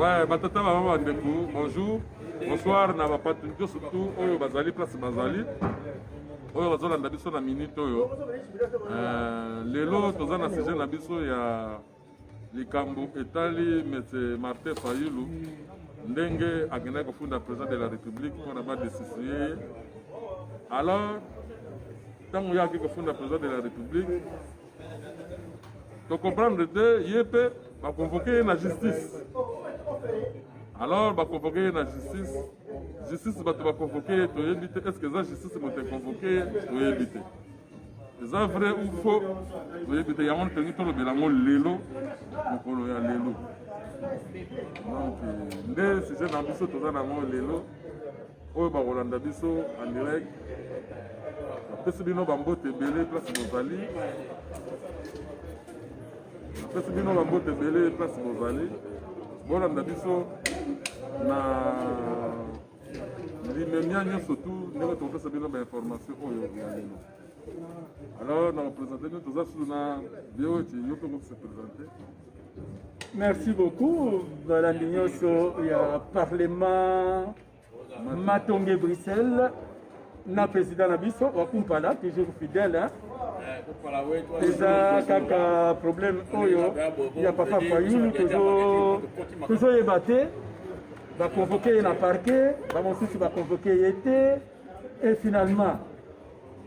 Ouais, batata maman bandeko, bonjour, bonsoir na bapatu surtout oyo bazali place bazali. Oyo bazolanda biso na minute oyo. Lelo toza na sujet na biso ya likambo etali Maître Martin Fayulu ndenge akendaki kofunda président de la République mpona badesisiye. Alors ntango yaki kofunda président de la République tocomprendre te ye mpe baconvoke ye na justice. Alors baconvoke ye na justice bato baconvoke ye toyebi te est-ce que eza justice moto econvoke ye toyebi te eza vrai ou faux toyebi te yango ntongi tolobela yango lelo mokolo ya lelo. Donc nde sujet na biso toza nango lelo oyo bakolanda biso en direct. Apesi bino bambote ebele place bozali, apesi bino bambote ebele place bozali bolanda biso na limemia nyonso tu ndenge tokopesa bino bainformation oyo ya lelo. Alors na représente bino toza sulu na bio eti yo mpe ngokose présente. Merci beaucoup balandi nyonso ya parlement Matonge Bruxelles na président na biso wakumpala toujours fidèle eza kaka problème oyo ya papa Fayulu toujours yeba te baconvoke ye na parquet bamosusu baconvoke ye te et finalement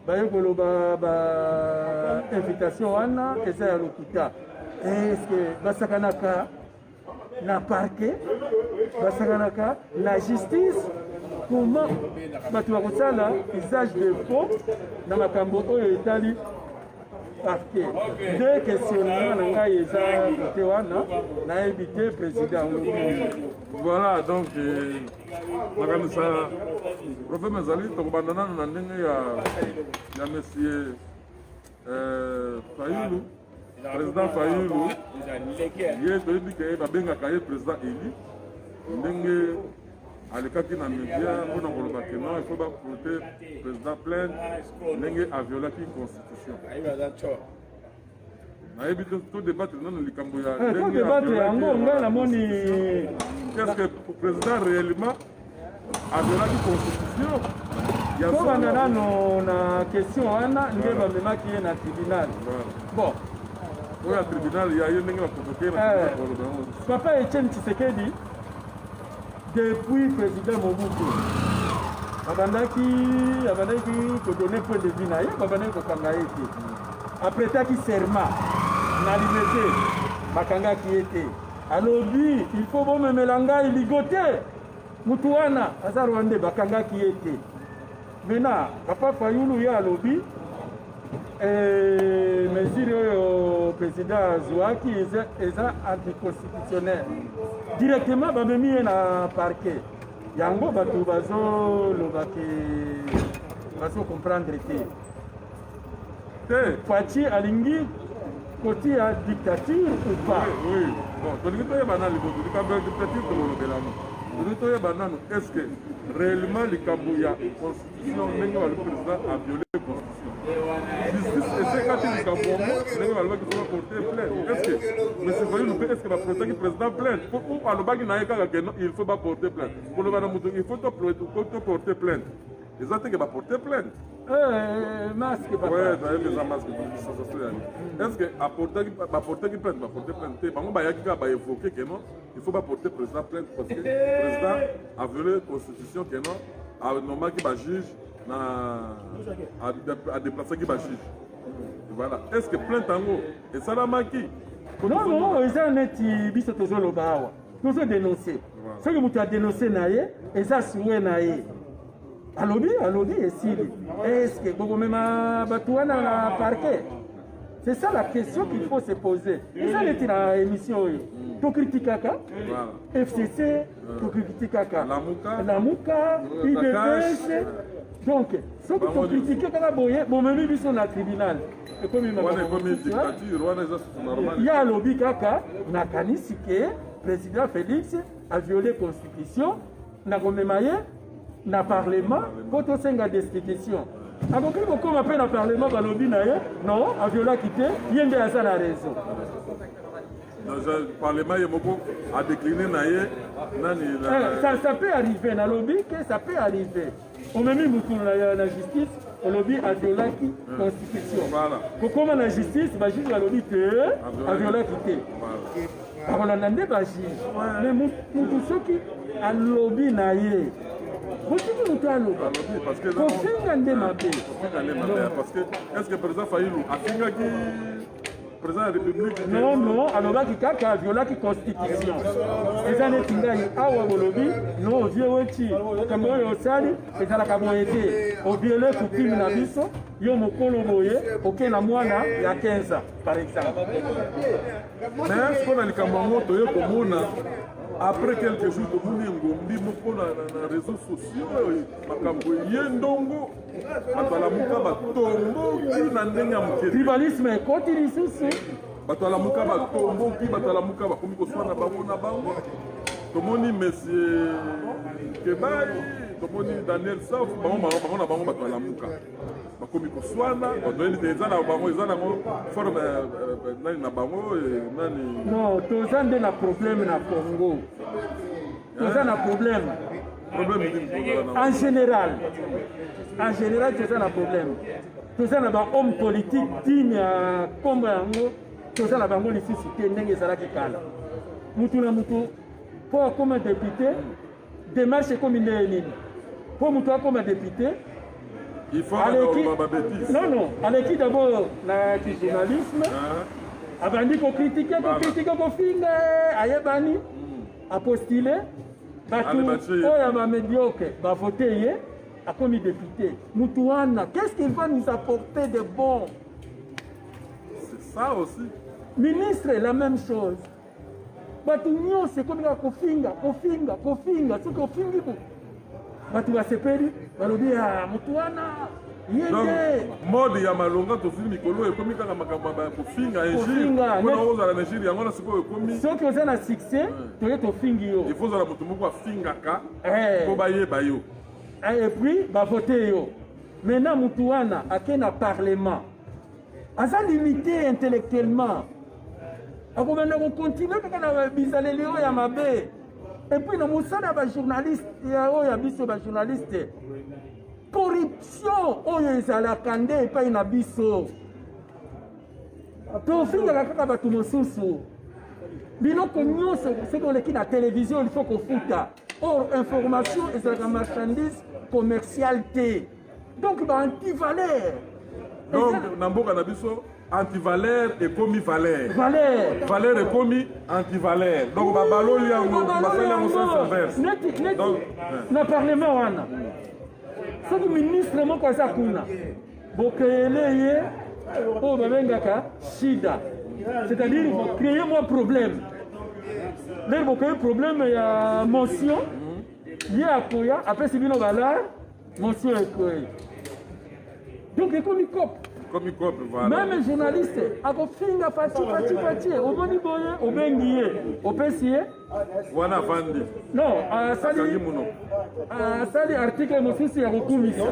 baye koloba bainvitation wana eza ya lokuta. Est-ce basakanaka na parquet basakanaka na justice? Comment bato bakosala usage de faux na makambo oyo etali parquet? Deux questionnements na ngai eza kote wana nayebi te président. Voilà donc nakanisa problème ezali tokobanda nano na ndenge ya monsieur Fayulu, président Fayulu ye toyebi ke babengaka ye président Eli ndenge alekaki na média mpona koloba ke non il faut baporter président plainte ndenge aviolaki constitution. nayebi to débattre nano likambo ya ndenge débattre yango ngai namoni est-ce que président réellement aviolaki constitution tobanda nano na question wana nde bamemaki ye na tribunal. Bon oyo ya tribunal ya ye ndenge bakonvoke na papa Etienne Tshisekedi depuis président Mobutu abandaki kodonner point de vue na ye babandaki kokanga ye te apretaki serment na liberté bakangaki ye te alobi il faut bomemela ngai ligote mutu wana aza rwande bakangaki ye te. Maintenant papa Fayulu ye alobi mesure oyo président azwaki eza anticonstitutionnel directement bamemi ye na parquet yango bato bazolobaki bazocomprendre te Faci alingi kotia dictature ou pas. Oui, bon tolingi toyeba na liboso likambo ya dictature tolobelano tolingi toyeba nano est-ce que réellement likambo ya constitution ndenge balobi président a violé constitution justice esekati likambo yango ndenge balobaki fo baporter plainte. Est-ce que monsieur Fayulu mpe est-ce que baportaki président plainte po alobaki na ye kaka ke il faut baporter plainte koloba na moto il faut toporter plainte eza teke baporter plainte. Masque papa. Ouais, nayebi eza masque est-ce que baportaki plainte baporter plainte te bango bayaki kaka baévoke ke non il faut baporter président plainte parce que président a violé constitution ke non anomaki bajuge a déplaçaki bajuge. Voilà, est-ce que plainte yango esalamaki? Non eza neti biso tozoloba awa tozodénonce soki moto adénonce na ye eza souwe na ye alobi esili. Est-ce que bokomema bato wana na parquet? C'est ça la question qu'il faut se poser. eza neti na émission oyo tokritikaka FCC tokritikaka Lamuka IDPS. Donc soki tokritike kaka boye bomemi biso na tribunal ekomi ya alobi kaka nakanisi ke président Félix a violé constitution na komema ye na parlement po tosenga destitution. akoki kokoma mpe na parlement balobi na ye non aviolaki te ye nde aza na raison. Dans le Parlement, il y a décliné. Ça peut arriver, dans le lobby, ça peut arriver. On a mis la justice, au lobby a violé la constitution. Voilà. Pour comment la justice, le juge a lobby a violé la constitution. Alors on a demandé le juge. Mais pour ceux qui a lobby, parce que est-ce que le président Fayilou a fini président de la République? Non, alors là, il a violé la constitution. Les années qui ont lobby, non, au vieux outil, comme au sali, et à la camoyété, au violé pour Tim Nabiso, il y a un colomoye, auquel a moins, il y a 15 ans, par exemple. Mais est-ce qu'on a les camomoto, après quelques jours, tout le monde a dit les réseaux sociaux, tribalisme est continu sous tomoni monsieur Kebai, tomoni Daniel Saf, bango bakomi koswana eza na forme nani na bango nani. Non, toza nde na problème na Congo. Toza na problème. En général, toza na problème. Toza na ba homme politique digne comme yango, toza na bango lisusu te ndenge ezalaki kala. Mutu na mutu pour comme député, démarche comme nini. Pour mutu comme député, il faut bêtise. Non, avec qui d'abord la journalisme, abandi ko critiquer, ko finga, ayebani, a postulé, médiocre, va voter, a commis député. Moutouana, qu'est-ce qu'il va nous apporter de bon? C'est ça aussi. Ministre, la même chose. Batunyo, c'est comme la kofinga, c'est kofingi. Batu basepeli balobi ya Moutouana yende mode ya malonga to film mikolo ekomi kaka makambo ba kofinga Nigeria wana ozala Nigeria ngona siko ekomi soki oza na succès toye tofingi yo il faut zala mutu moko afingaka po bayeba yo et puis bavote yo. Maintenant Moutouana ake na parlement aza limité intellectuellement akomanda kokontinue kaka na bizaleli oyo ya mabe. Et puis, nous sommes des journalistes, il y a des journalistes. Corruption, il y a la candé et pas une abisso. Au fil de la carte, tout le monde. Bino konyo, c'est qu'on est la télévision, il faut qu'on foute. Or, information, c'est la marchandise commercialité. Donc, anti-valeur. Donc, Namboka Nabiso, anti-valeur et commis-valeur. Valeur et commis, anti-valeur. Donc, Babalo, il y a un sens inverse. Donc, le Parlement, c'est le ministre, mon cosa kuna. Bokele, oh, Babengaka, Shida. C'est-à-dire, il faut créer un problème. Là, il faut créer un problème, il y a motion. Il y a Koya, après, c'est bien, motion est créée. Donc, il y a comme voilà. Même journaliste, akofinga pati, oboni boye, obengiye, opesiye. Wana vandi. Non, sali article mosusu ya kokumisa.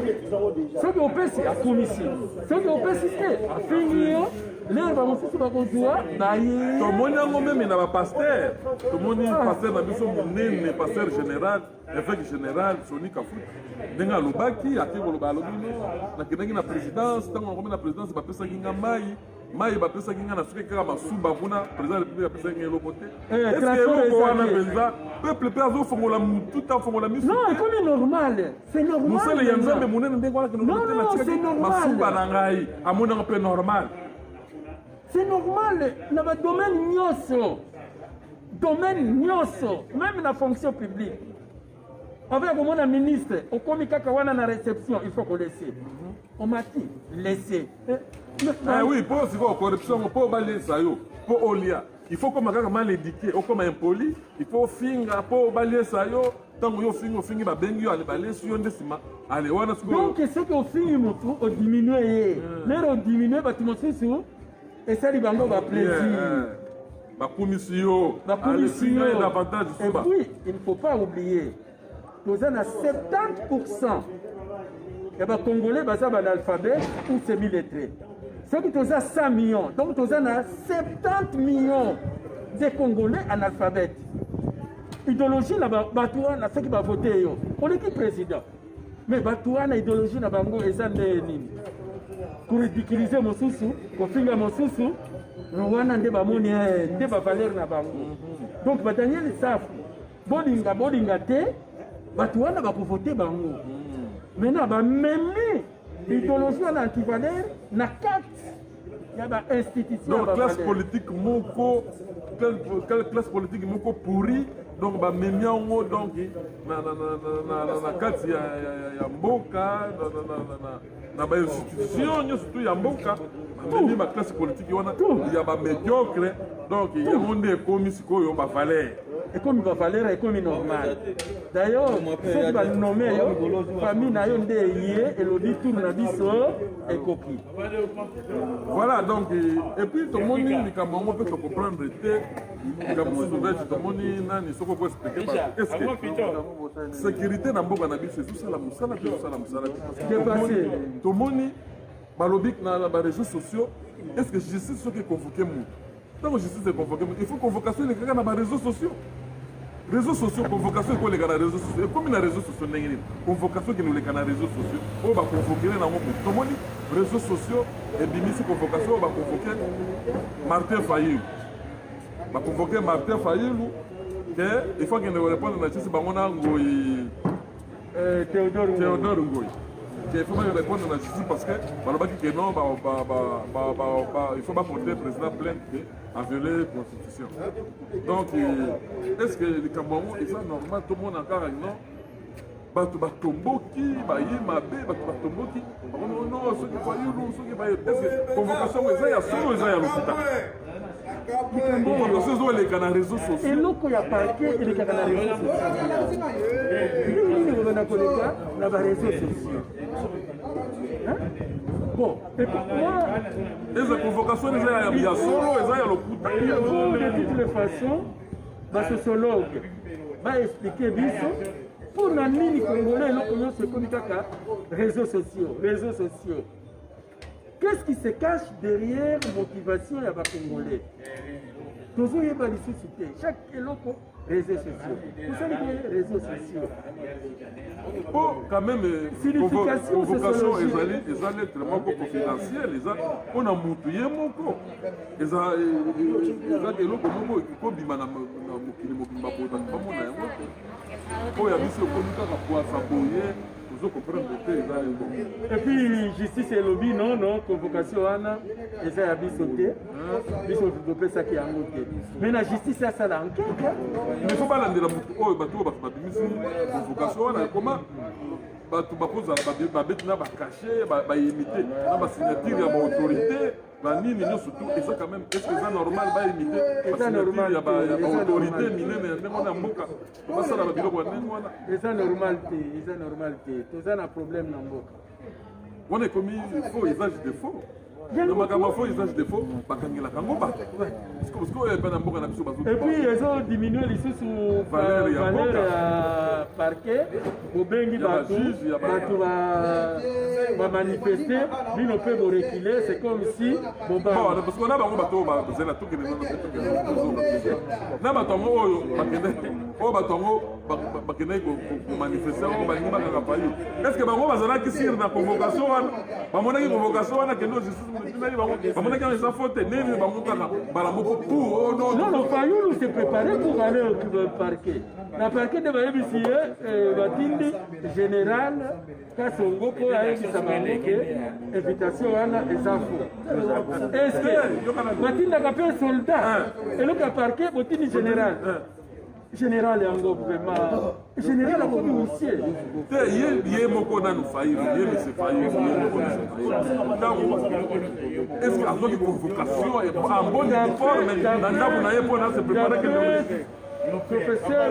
Soki opesi akumisi. Soki opesi te afingiyo, leo ba mosusu bakozwa baye. Tomoni yango meme na ba pasteur. Tomoni pasteur na biso munene, pasteur général, évêque général Soni Kafuta. Ndenga lobaki ati koloba lobino na kenaki na présidence tango ngombe na présidence ba pesa kinga mai ba pesa kinga na suka kaka masuba kuna président de la République pesa kinga lokote est-ce que ko wana penza peuple pe azo fongola mutu ta fongola misu non c'est comme normal c'est normal musele ya nzambe munene ndengo wana kino lokote na tika masuba na ngai amona pe normal c'est normal na ba domaine nyonso même la fonction publique. Avec mon ministre, au comité on a la réception, il faut qu'on laisse. On m'a dit, laisser. Oui, pour la corruption, pour balayer ça, pour Olia, il faut comme mal éduqué, ou comme impoli, il faut finir pour balayer ça, tant que vous finissez, vous allez aller balayer sur un décima. Allez, on a ce que. Donc, ce qu'on finit, on diminue. Là, on diminue, tu m'as dit, et ça, il va avoir plaisir. La commission, davantage. Et puis, il ne faut pas oublier. Nous avons 70% des Congolais qui sont analphabètes ou semi-lettrés. Ceux qui ont 100 millions, donc nous avons 70 millions des Congolais analphabètes. Idéologie na batua na saki ba voter yo. On est qui président. Mais batua na idéologie na bango eza nini. Pour ridiculiser mosusu, ko finga mosusu, wana nde ba moni nde ba valeur na bango. Donc ba Daniel safu. Bodinga te batua na ba voter bango. Maintenant ba meme l'idéologie na anti-valeur na 4 il y a une institution. Donc, classe politique moko, quelle classe politique moko pourri, donc ba memiango donc na kati ya mboka na ba institution surtout ya mboka memi ba classe politique wana ya ba médiocre donc il y a monde comme sikoyo ba valeur. Et comme il va valoir et comme normal. D'ailleurs, ceux qui vont nommer famille na yo nde yé et le dit tout na biso et coquille. Voilà donc et puis tout le monde ni kama on peut comprendre te comme sous ouvert tout le monde nani soko ko expliquer est-ce que sécurité na mboka na biso tout ça la musala dépassé tout le monde balobik na ba réseaux sociaux est-ce que justice ce qui convoquer moi tant que justice est convoquer il faut convocation les gars na ba réseaux sociaux. Réseaux sociaux, convocation pour les réseaux sociaux. Comme les réseaux sociaux, convocation qui nous les réseaux sociaux. On va convoquer dans les réseaux sociaux et bimis convocation, on va convoquer Martin Fayulu. On va convoquer Martin Fayulu. Il faut qu'il nous réponde à la justice. On a Théodore Ngoy. Il faut répondre à la justice parce que non, il faut pas porter le président plainte à violer la constitution. Donc, est-ce que les Camerounais, est ça normal, tout le monde encore non? Batomboki, Batomboki, non, ceux qui voient ceux qui voient, est-ce que convocation, il y a solo, il y a l'hôpital. Convocation, il y a les réseaux sociaux. Et l'autre, il y a parquet, il y a les réseaux sociaux. Il y a les réseaux sociaux. Bon, et pour moi, les convocations, il y a solo, il y a l'hôpital. Il faut de toutes les façons, le sociologue va expliquer biso pour la ligne congolais, réseaux sociaux. Qu'est-ce qui se cache derrière la motivation de Congolais? Toujours il y a des sociétés. Chaque éloquent, réseaux sociaux. Vous savez que les réseaux sociaux. Bon, quand même, convocation, ils allaient tellement confidentiels. On a moutouillé mon corps. Ils ont des locaux qui ont dit et puis justice et lobby non convocation ana eza ya biso te biso développer ça qui a monté mais la justice a ça l'enquête il faut pas landela mutu oyo bato babimisi convocation wana comment bato bakozala babeti na bakache baimite na basignature ya baautorité banini nyonso tu eza quand même est-ce que eza normal baimite basignature ya baautorité minene ya ndenge wana ya mboka basala babiloko ya ndenge wana eza normal te toza na problème na mboka wana ekomi faux usage de faux na makambo faux usage de faux bakangelaka yango bato parce que oyo epe na mboka na biso bazo et puis ezodiminue lisusu valeur ya parquet bobengi bato bamanifeste bino mpe borekile c'est comme si parce que na bango bato bazela tokende na bato yango oyo bato yango bakendaki komanifeste oyo balingi bakaka payo est ce que bango bazalaki sire na convocation wana bamonaki convocation wana kende justice bamonaki yango eza faute nini bango kaka bala moko pour non Fayulu s'est préparé pour aller au parquet na parquet de bayebisi ye batindi général Kasongo po ayebisa bango ke invitation wana eza faux est-ce que batindaka mpe soldat eloko ya parquet botindi général yango vraiment général akomi monsieur ye moko nanu Fayulu ye monsieur Fayulu ntango est-ce que azwaki convocation en bonne forme na ndako na ye mpo na se prépare kende professeur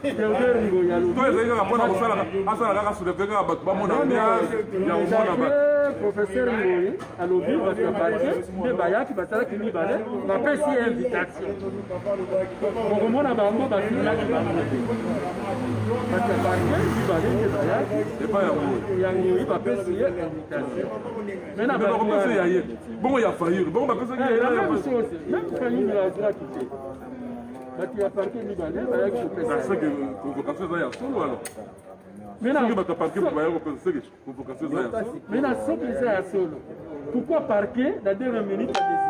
Théodore Ngoy to ezalaki kaka mpona kosala kaka souleve kaka bato bamona ambiance ya komona bato professeur Ngoyi alobi bato ya parke nde bayaki basalaki mibale bapesi ye invitation bokomona bango bafinaki bango te bato ya parke mibale nde bayaki ya Ngoyi bapesi ye invitation maintenant bapesi ya ye bongo ya fayure bongo bapesaki la même chose même fayure azwaki te bato ya parke mibale bayaki kopesa convocation eza ya solo alors maintenant soki eza ya solo pourquoi parquet la dernière minute a décidé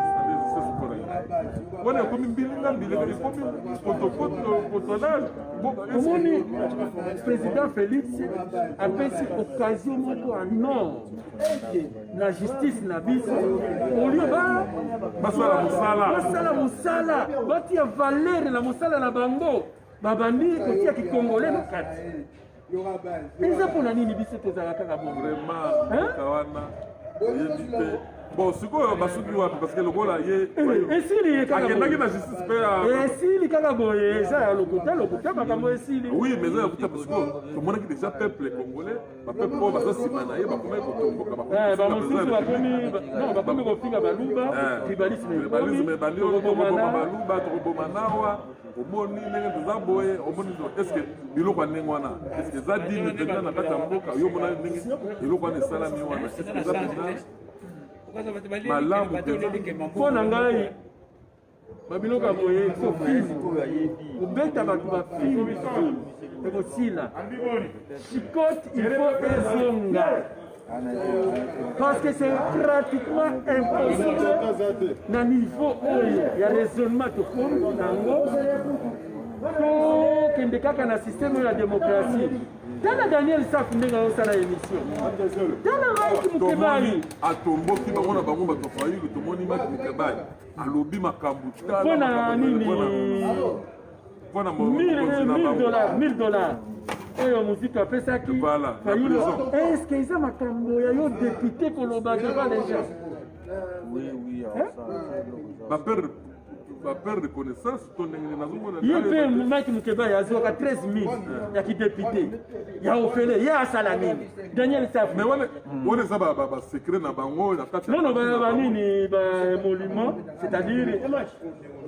wana ekomi mbilinga mbilinga ekomi potolage omoni président Félix apesi occasion moko en na justice na biso olio basala mosala batia valere na mosala na bango babandi kotia kikongole na kati eza mpona nini biso tozala kaka bonwana oyebi te bon sikoyo basuki wapi parce que lokola ye akendaki na justice mpe esili kaka boye eza ya lokuta makambo esili oui mais eza yakuta parce que tomonaki déjà peuple congolais bapeuple oyo baza nsima na ye bakomaki kotomboka bamosusu bakomi kofinga baluba tribalisme baluba tokoboma nawa omoni ndenge toza boye omoni estce biloko ya ndenge wana estce eza dime mpenza na kati ya mboka yo mona ndenge eloko wana esalami wana estce eza mpenza malamu mpo na ngai babiloko ya boye ekofini kobeta bato bafini ekosila chikote il faut ezonga parce que c'est pratiquement impossible na niveau oyo ya raisonnement tokomi nango tokende kaka na systeme ya démocratie tala Daniel Saf ndenge azosala émission tala Mike Mukebai atomboki bango na bango bato fayulu tomoni Mike Mukebai alobi makambo mpona nini mpona $1000 oyo muziki apesaki fayulu est-ce que eza makambo ya yo député koloba devant les gens bapere de connaissance to ndenge nazomona ye mpe Mike Mukebai azwaka 13000 ya kidepute ya ofele ye asala nini Daniel Saf mais wana eza basekret na bango na kati nono banini baémolument c'est-à-dire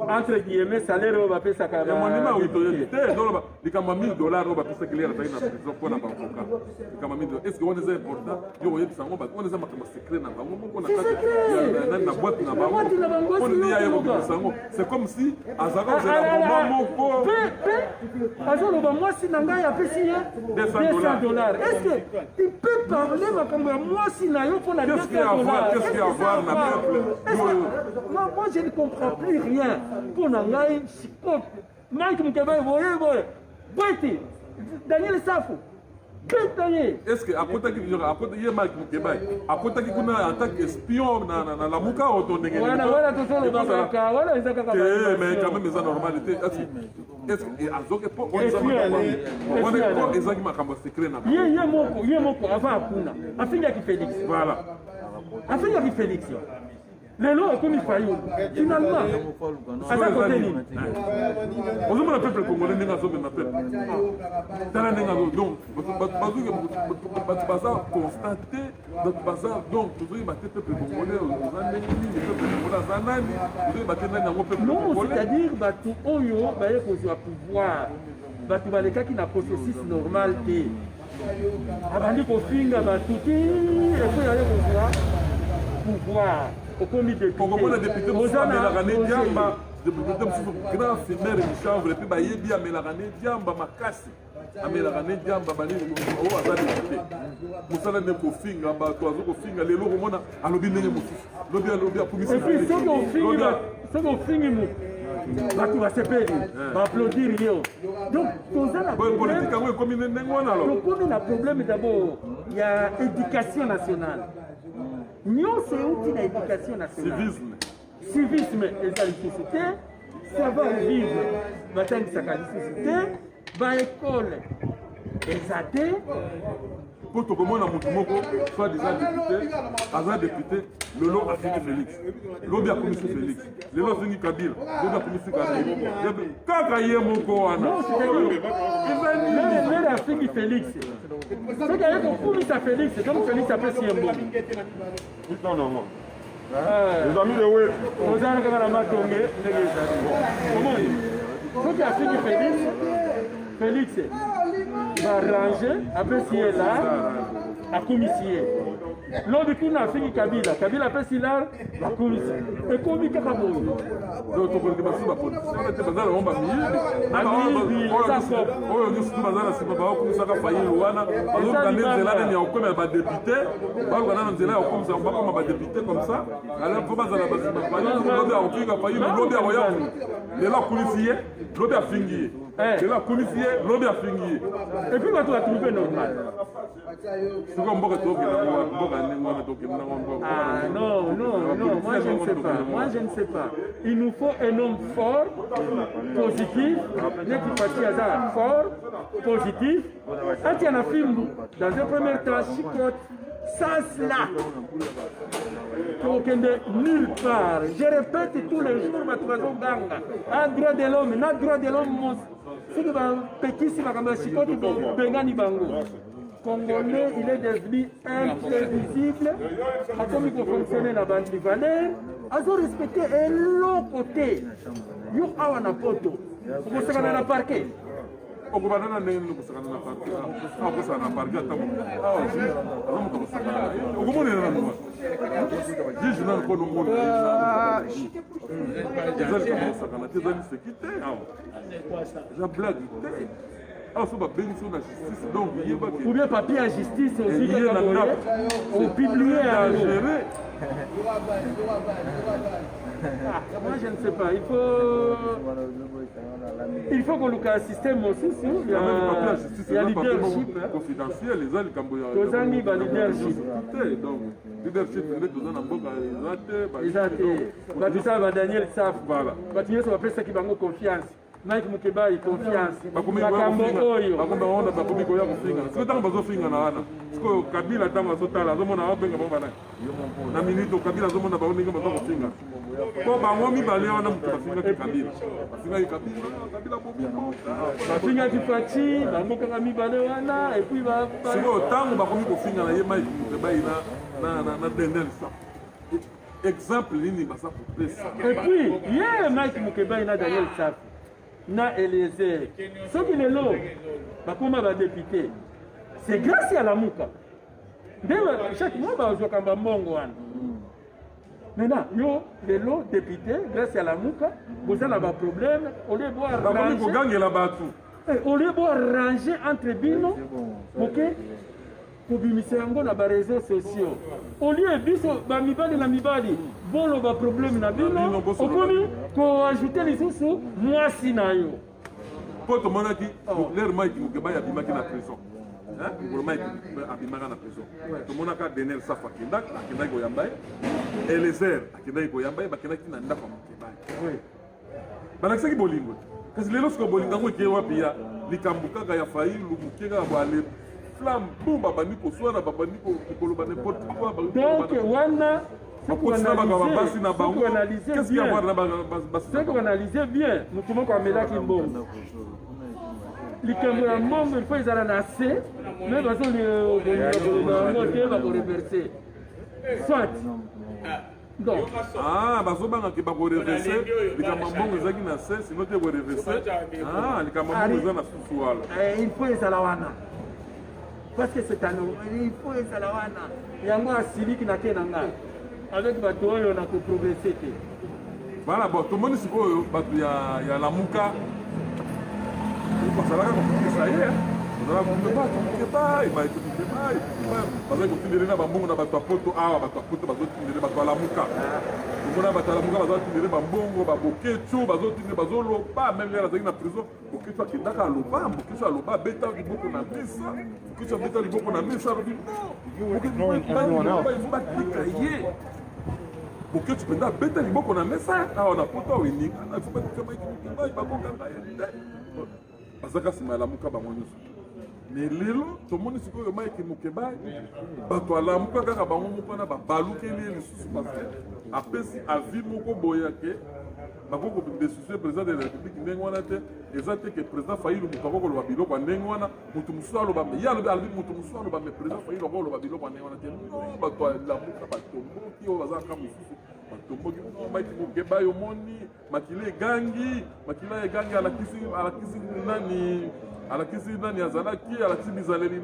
entre guillemets salaire oyo bapesaka émolument oitoyebi te donc likambo ya $1000 oyo bapesaki lere azali na prison mpona bavoka likambo ya $1000 est ce que wana eza important yo oyebisa yango wana eza makambo secret na bango moko na kati na boîte na bango mpona nde yaye kobimisa yango c'est comme si azaka ozela moma moko azoloba mwasi na ngai apesi ye $200 est ce que il peut parler makambo ya mwasi na yo mpona $200 qu'est-ce qu'il y a à voir na peuple moi je ne comprends plus rien mpona ngai sikote Mike Mukebai boye bwete Daniel Safu est-ce que akotaki ye Mike Mukebai akotaki kuna en tant qu'espion na lamuka oto ndenge wana tosolobaka wana eza kaka mais quand même eza normalité est-ce que azoke po wana ezaki makambo secret na ye moko avant akuna afingaki Félix voilà afingaki Félix lelo ekomi fayulu finalement aza kote nini ozomona peuple congolais ndenge azomema peuple tala ndenge azo donc bato baza constate bato baza donc tozoyeba te peuple congolais oza ndenge nini peuple congolais aza nani tozoyeba te nani yango peuple congolais c'est-à-dire bato oyo baye kozwa pouvoir bato balekaki na processus normal te abandi kofinga bato te efo yaye kozwa pouvoir okomi député mosusu amelaka ne diamba député mosusu grand fumeur michanvre epuis bayebi amelaka ne diamba makasi amelaka ne diamba oyo aza député mosala nde kofinga bato azo kofinga lelo komona alobi ndenge mosusu lobi akumisi soki ofingi motu bato basepeli baapplaudir yo donc toza na politique yango ekomi ndenge wana tokomi na problème d'abord ya éducation nationale nyonso euti na éducation nationale civisme eza lisusu te savoir vivre batangisaka lisusu te baekole eza te mpo tokomona motu moko soit disant député aza député lelo afingi Félix lobi akomisi Félix lelo afingi Kabila lobi akomisi Kabila kaka ye moko wana eza nini afingi Félix Ce qui est kokumisa Félix, donc Félix apesi ye mbongo. Non, non, non. Les amis de Wé. Ozana kaka na matonge ndenge ezali. Omoni. Soki afiki Félix baarrange apesi ye la akumisi ye. Lobi kuna afiki Kabila apesi la akumisi. Ekomi kaka boye. Donc tokoki basi bapoliticiens te bazala omba mingi oyo nyonso tu bazala nsima baokomisaka fayili wana bazoluka nde nzela nini ya kokomela badepute baluka na nzela ya kokomisa bakoma badepute comme ça alors mpo bazala lobi akofinga fayili lobi akoya lelo akulisi ye lobi afingi ye lelo akulisi ye lobi afingi ye epuis bato batrouve normal. sikoyo mboka tokenda mboka ndenge wana tokenda nango mboka Non, moi je ne sais pas. Moi je ne sais pas. Il nous faut un homme fort, positif, qui partit à ça, fort, positif. Quand il y en a film, dans un premier temps, chicote, sans cela. Nulle part. Je répète tous les jours, ma troisième ganga. Un droit de l'homme, notre droit de l'homme, c'est que petit, si ma chicote, Bengani Bango. Congolais, il est devenu imprévisible. Comme il faut fonctionner dans la valeur, ils ont respecté l'autre côté. Ils ont un poto. Vous savez, on a parquet. okubana ndenge nokusakana na parke akosala na parke atango awa juge azamuka kosakana okomonela na mwa juge nano mpo nomona ezali kama kosakana te ezali seki te awa eza blague te awa so babengisi na justice donc yebaki ou bien papier en justice aussi ye na ndako ou publier à gérer. Moi je ne sais pas, il faut qu'on look à un système aussi, il y a leadership confidentiel, les gens Tozangi ba leadership. Donc leadership nde toza na mboka eza te Daniel Saf voilà bato nyonso bapesaki bango confiance Mike Mukebai confiance makambo oyo bakomi koya kofinga siko ntango bazofingana wana sikoyo Kabila ntango azotala azomona abenga bango banani na minute Kabila azomona bango ndenge baza kofinga po bango mibale wana moto bafingaki Kabila bafingaki Faci bango kaka mibale wana epuis sikoyo ntango bakomi kofingana ye Mike Mukebai na Daniel Saf exemple nini baza kopesa epuis ye Mike Mukebai na Daniel Saf na Eliezer soki lelo bakoma badepute c'est grâce à Lamuka nde chaque mois bazwaka mbongo wana maintenant yo lelo député grâce à Lamuka boza na baproblème olie bakomi kogangela bato olie boarrange entre bino moke kobimisa yango na bareseau sociaux olie biso bamibali na mibali boloba problème na bino okomi koajoute lisusu mwasi na yo mpo tomonaki lere Mike Mukebai abimaki na prison Mike abimaka na prison tomonaka Daniel Saf akendaki koyamba ye Eliezer akendaki koyamba ye bakendaki na ndako ya Mukebai balakisaki bolingo kasi lelo sikoyo bolingo yango eke wapi ya likambo kaka ya failu moke kaka boale flamme bo babandi koswana babandi koloba n'importe quoi donc wana ce qu'on analyse bien mutu moko amelaki mbongo likambo ya mbongo il faut ezala na se mais bazoliyango te bakoreverse soit donc bazobangaki bakoreverse likambo ya mbongo ezalaki na se sino te koreverse likambo ya mbongo eza na susu wala il faut ezala wana parce que c'est un il faut ezala wana yango asiliki na ke na ngai avec bato oyo na koprogresse te voilà bon tomoni sikoyo bato ya Lamuka bazalaka kokokisa ye bazalaka Mukebai bazali kotindele na bambongo na bato ya poto awa bato ya poto bazotindele bato ya Lamuka omona bato ya Lamuka bazotindele bambongo baboketu bazotindele bazoloba meme yala azalaki na prison boketu akendaka aloba boketu aloba abeta liboko na mesa boketu abeta liboko na mesa alobi batika ye boketu mpenza abeta liboko na mesa awa na poto awa eninga nasobakibai bakokanga ye te bazaka nsima ya Lamuka bango nyonso mais lelo tomoni sikoyo Mike Mukebai bato ya Lamuka kaka bango moko wana babalukeli ye lisusu parce apesi avi moko boye ke bakoko desusu président de la république ndenge wana te eza te ke président Fayulu moto akokoloba biloko ya ndenge wana moto mosusu aloba ye alobi moto mosusu aloba me président Fayulu akokoloba biloko ya ndenge wana te no bato alamuka batomboki oyo bazalaka mosusu batomboki maiti mokeba yo moni makila egangi alakisi nani azalaki alakisi bizaleli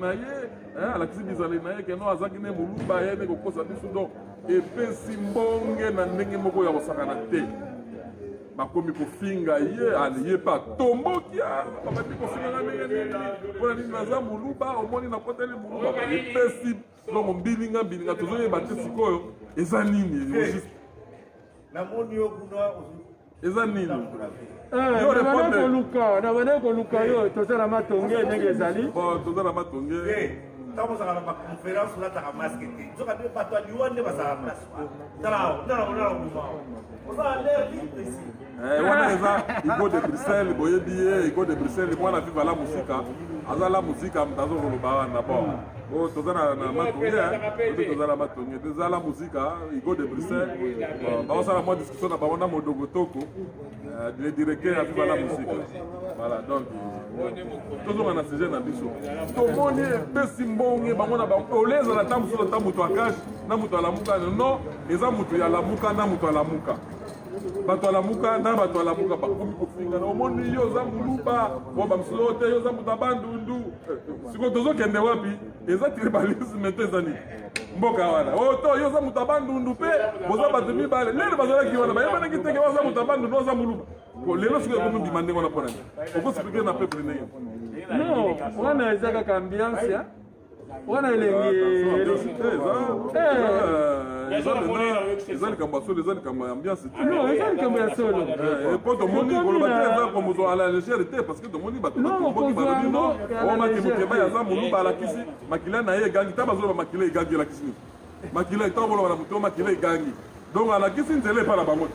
na ye keno azalaki ne moluba ye ne kokosa biso donc epesi mbonge na ndenge moko ya kosakana te bakomi kofinga ye pa tomboki babati kofinganga ndenge nini mpona nini naza moluba omoni nakoteli moluba epesi donc mbilinga tozoyeba te sikoyo eza nini eza nini na bana koluka yo tozala matonge ndenge ezali tozala matonge ntango ozalaka na baconférence olataka maske te nzoka nde bato aliwa nde bazala place ozala l'air libre ici wana eza igo de Bruxelles boyebi ye igo de Bruxelles mwana viva la musika aza la musika moto azokoloba wana bon oyo toza na matonge toza na matonge toza la musika igo de Bruxelles baosala mwa discussion na bango na modogotoko le directeur ya viva la musika voilà donc tozonga na sujet na biso tomoni epesi mbonge bango na bango ole ezala ta mosusu ata moto akage na moto alamuka non eza moto ya lamuka na moto alamuka bato alamuka na bato alamuka bakomi kofingana omoni yo oza moluba bamisusu oyo te yo oza moto abandundu sikoyo tozokende wapi eza tribalisme te eza nini mboka wana oyo to yo oza moto abandundu mpe boza bato mibale lelo bazalaki wana bayebanaki teke oza moto abandundu oza moluba lelo sikoyo ekomi bima ndenge wana mpona nini okosipike na peuple ndenge non wana eza kaka ambiance wana elengi eza likambo ya solo eza likambo ya ambiance te non eza likambo ya solo po tomoni koloba te eza komozo ala légère te parce que tomoni bato batomboki balobi no omaki mokeba aza moluba alakisi makila na ye egangi ta bazoloba makila egangi alakisi nini makila ntango boloba na moto makila egangi donc alakisi nzela epa na bango te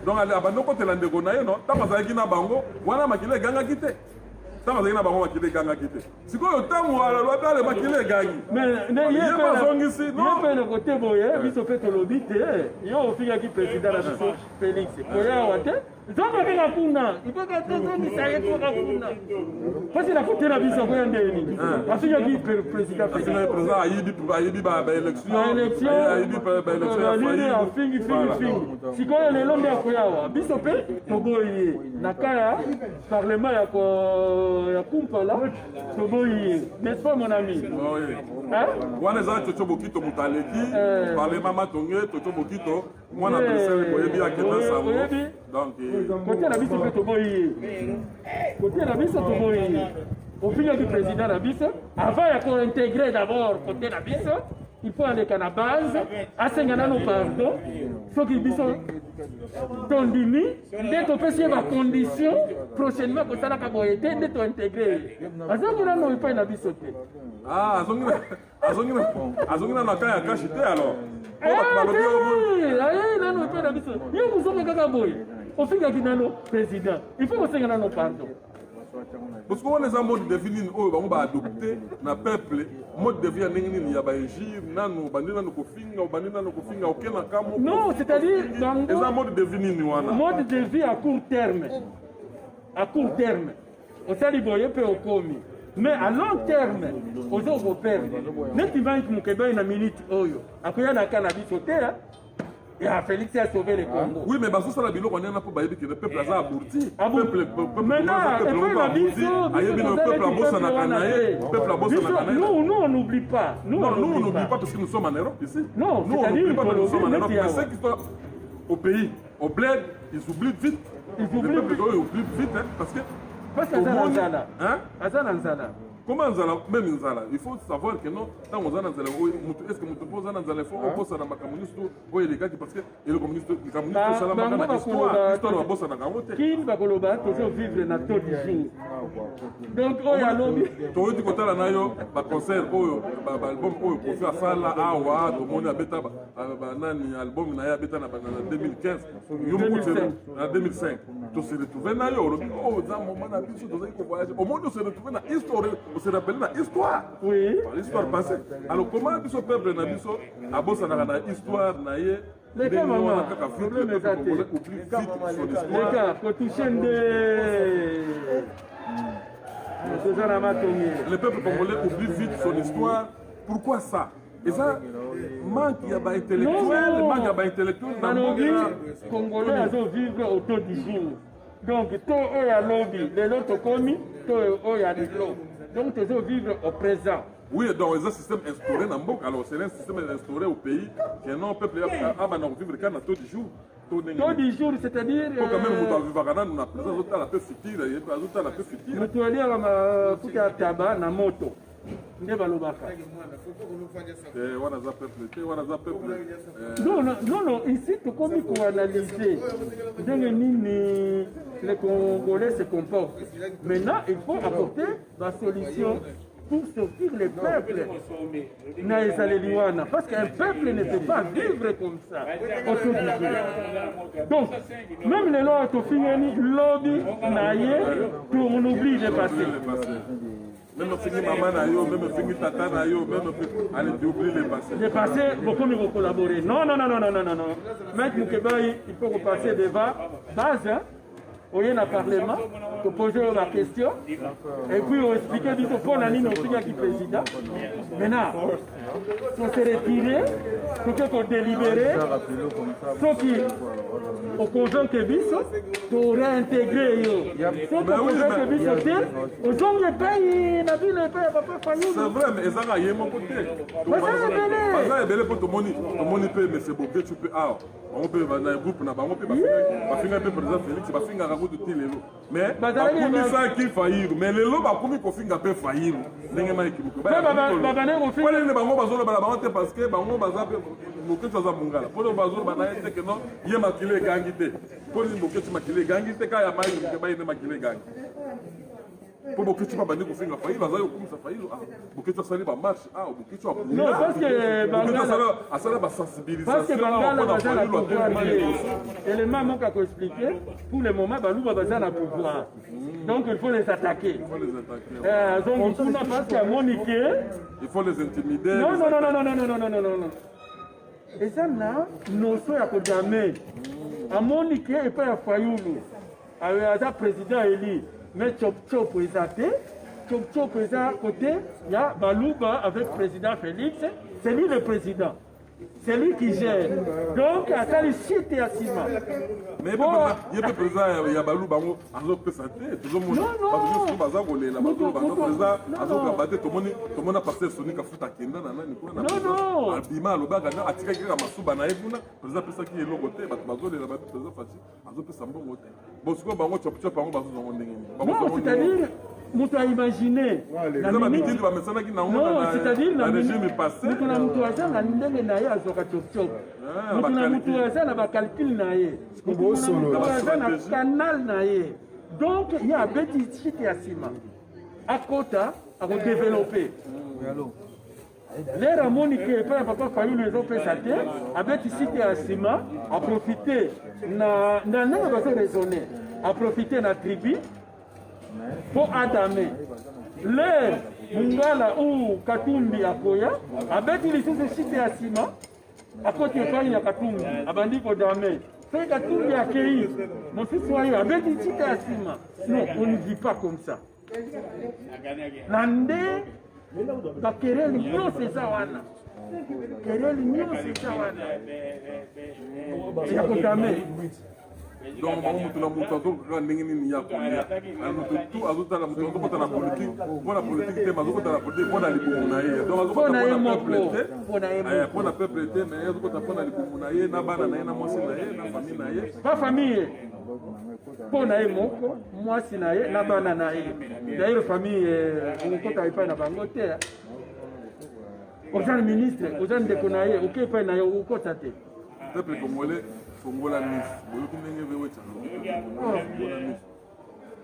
donc abandi okotela ndeko na ye no ntango azalaki na bango wana makila egangaki te ntango azalaki na bango makila egangaki te sikoyo ntango alalobi makila egangi ye mpe na kote boye biso mpe tolobi te yo ofingaki président na biso Félix koyawa te zonga kaka kuna ipoka tozongisa ye toka kuna pasi na kote na biso koya ndeni afingaki président ayibi baélection afingi sikoyo lelo nde akoyawa biso mpe toboyi ye na ka ya parlement ya kumpala toboyi ye n'est-ce pas mon ami wana eza coco bokito moto aleki parlement matonge coco bokito mwana Bruxelles boyebi akenda sango donc côté na biso mpe toboyi ye côté na biso toboyi ye ofingaki président na biso avant ya kointégrer d'abord côté na biso il faut aleka na base asenga nano pardon soki biso tondimi nde topesi ye bacondition prochainement kosalaka boye te nde tointégre azongi nano epai na biso te azongi nano aka ya kashi te alors aye nano epai na biso yo kozonga kaka boye ofingaki nano président il faut kosenga nano pardon parce que wana eza mode de vie nini oyo bango baadopte na peuple mode de vie ya ndenge nini ya baégir nano obandi nano kofinga okenaka moko non c'est-à-dire eza mode de vie nini wana mode de vie à court terme osali boye mpe okomi mais à long terme oza okoperdre neti banki mokeba na minute oyo akoya na ka na biso te ya Félix a sauvé le Congo. Oui, mais parce que la bilo on a pas que le peuple a aborti. Peuple nous on n'oublie pas. Nous on n'oublie pas parce que nous sommes en Europe ici. Non, nous on n'oublie pas que nous sommes en Europe. Mais ceux qui sont au pays, au bled, ils oublient vite. Le peuple ils oublient vite parce que comment Nzala, même Nzala, il faut savoir que non, tant qu'on a Nzala, est-ce que nous posons Nzala, il faut opposer à la communiste ou les gars parce que le communiste, ça la histoire va bosser dans la route. Qui va coloba, toujours vivre dans tout du jour. Donc, oh ya lobby. Toi tu côté là nayo, ba concert, oh, ba album, oh, pour faire ça là, ah ouais, tout le monde a bêta, nani album na ya bêta na 2015, en 2005. Tu se retrouves nayo, oh, dans moment na biso, tu sais qu'on voyage. Au monde se retrouve na histoire. On se rappelle la histoire. Oui. L'histoire passée. Alors comment ce peuple na biso abosa na histoire na ye Les gars, maman, problème est gâté. Les gars, quand tu chaînes le peuple congolais oublie vite son histoire. Pourquoi ça? Et ça, manque il y a pas intellectuel, manque il y a pas intellectuel. Les Congolais ont vivre autour du jour. Donc, tout est à lobby, les autres commis, tout est à l'eau. Donc, ils ont vivre au présent. Oui, donc c'est un système instauré dans Mbok. Alors, c'est un système instauré au pays que non, le peuple a vivre quand on du jour. Tout du jour, c'est-à-dire. Quand même, nous avons vu la présence de la paix future, la paix future. Nous devons aller à la tabac, na moto. Non, non, ici, tout comme il faut analyser les Congolais se comportent. Maintenant, il faut apporter la solution pour sortir les peuples. Parce qu'un peuple ne peut pas vivre comme ça. Donc, même les lois qui finissent, lobby, on oublie de passer. Même si maman n'a eu, même si tata n'a eu, même allez oublier les passés. Les passés, beaucoup mieux collaborer. Non. Maître Moukebaï, il faut repasser devant base. On est dans le Parlement, pour poser la question, et puis on explique du tout pour l'année qui président. Maintenant, on s'est retiré, pour qu'on délibéré, ceux qui au conjoint que biso, pour réintégrer. Ceux qui au conjoint que biso, aux gens qui payent, la ville paye, papa Fayou. C'est vrai, mais ça y est mon côté. Ça est belé pour ton money paye, mais c'est beau que tu peux. Ah, on peut dans un groupe, on peut faire un peu président Félix, on va faire un de Tilelo. Mais, comme ça qui faillit, mais les lots, comme il faut faire un peu faillir. N'est-ce pas qui vous parce que bango bazape moketo za mungala polo bazolo banaye te que non ye makile gangi te polo moketo makile gangi te ka ya mai ke bai ne makile gangi po moketo ba bandi ko finga fayi bazayo kumisa fayi ah moketo sali ba marche ah moketo non parce que bangala asala ba sensibilisation parce que bangala bazala pouvoir élément manque à expliquer pour le moment baluba bazala pouvoir donc il faut les attaquer. Donc parce qu'à Monique il faut les intimider. Non. Et ça là, nous sommes à Kodame. À Monique et pas à Fayoulou. Avec le président élu, mais Chop présenté. Chop président côté, il y a Balouba avec le président Félix. C'est lui le président. C'est lui qui gère. Donc, à ça, il chute à Sima. Mais il y a des présidents, il y a Balou, Bango, Azo peut santé. Tout le monde, tout le monde a passé Sonic à foutre à Kenda. Non. Albima, le baga, a tiré à Masouba, Naïbouna, président Pessa qui est logoté, Bazo, les abattus, président Fati, Azo peut s'en bon. Bon, ce qu'on va Chop, Bango, Bazo, non, c'est-à-dire. Nous avons imaginé. Non, c'est-à-dire que régime est passé. Nous avons donc, il y a un petit site à Sima. À côté, à développer. Les Ramoni qui est pas papa fallu les autres santé, avec ici à Sima, à profiter, à profiter de la tribu. Pour Adamé, les Mungala ou Katumbi à Koya, avec les sous cités à Sima, à côté de Katumbi, à Bandi Kodame, fait Katumbi à Kéi, mon fils soyez avec les cités à Sima. Non, on ne vit pas comme ça. Nande, la querelle, non, c'est ça, Wana. Querelle, non, c'est ça, Wana. Et à Kodame. Donc, on a pas famille. Pour na moko, moi si na ye, na bana na ye. D'ailleurs famille, on compte pas na bangote. Aux gens ministres, aux gens de konaye, OK pas na yo ko tate. Peuple congolais, Congola Nice, boyoki ndenge vewe tshalo.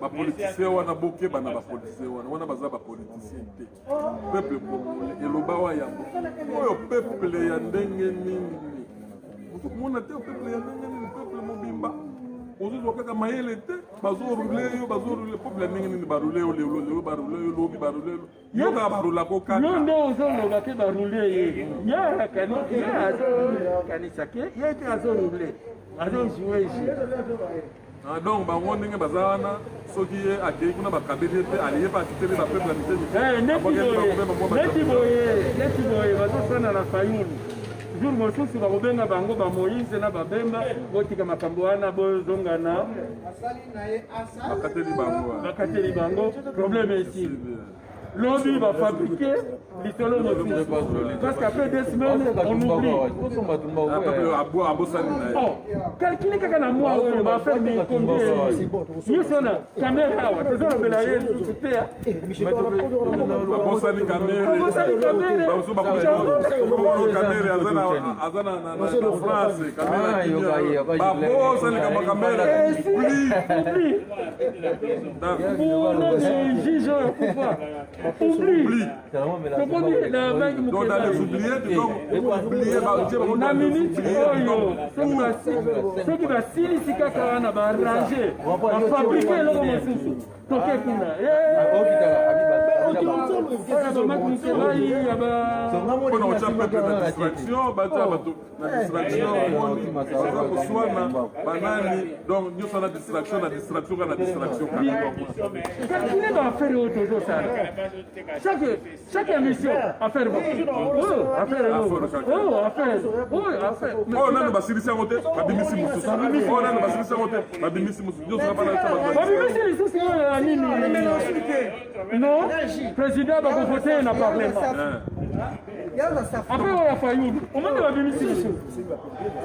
Ba politicien wana boke bana ba politicien wana baza ba politicien te. Peuple congolais eloba wa yango. Oyo peuple ya ndenge nini. Mona te peuple ya ndenge nini, peuple mobimba. ozozwa kaka mayele te bazorule yo bazorule peuple ndenge nini barule yo lelo barule yo lobi barule yo kaka barulako kaka yo nde ozoloba ke barule ye azokanisa ke ye te azorule azojue jeu. Donc bango ndenge baza wana soki ye akei kuna bakabeli te aliye pa atiteli bapeuple ya neti boye bazosana na fayulu jour mosusu bakobenga bango bamoïse na babemba botika makambo wana bozongana bakateli bango problème esili lobi va fabriquer l'isolo mosusu parce qu'après 2 semaines on oublie calcule kaka na mois oyo bafaire combien nyonso na kamera awa tozolobela ye lisusu te babosani kamere aza na france babosani kama kamere juge oyo kufa oublie donc dans les oubliettes na minute oyo soki basilisi kaka wana baarrange bafabrike eloko mosusu toke kuna bamakimiselayi mpona otya peuple na distraction batya bato na distraction eza koswana banani donc nyonso na distraction kaka na distraction kakine baaffaire oyo tozosala chaque émission affaire oyo nano basilisi yango te babimisi mosusu oyo nano basilisi yango te babimisi mosusu nyonso babimisi lisusu oyo ya nini non président bakovote na parlement après oyo ya fayulu omoni babimisi lisusu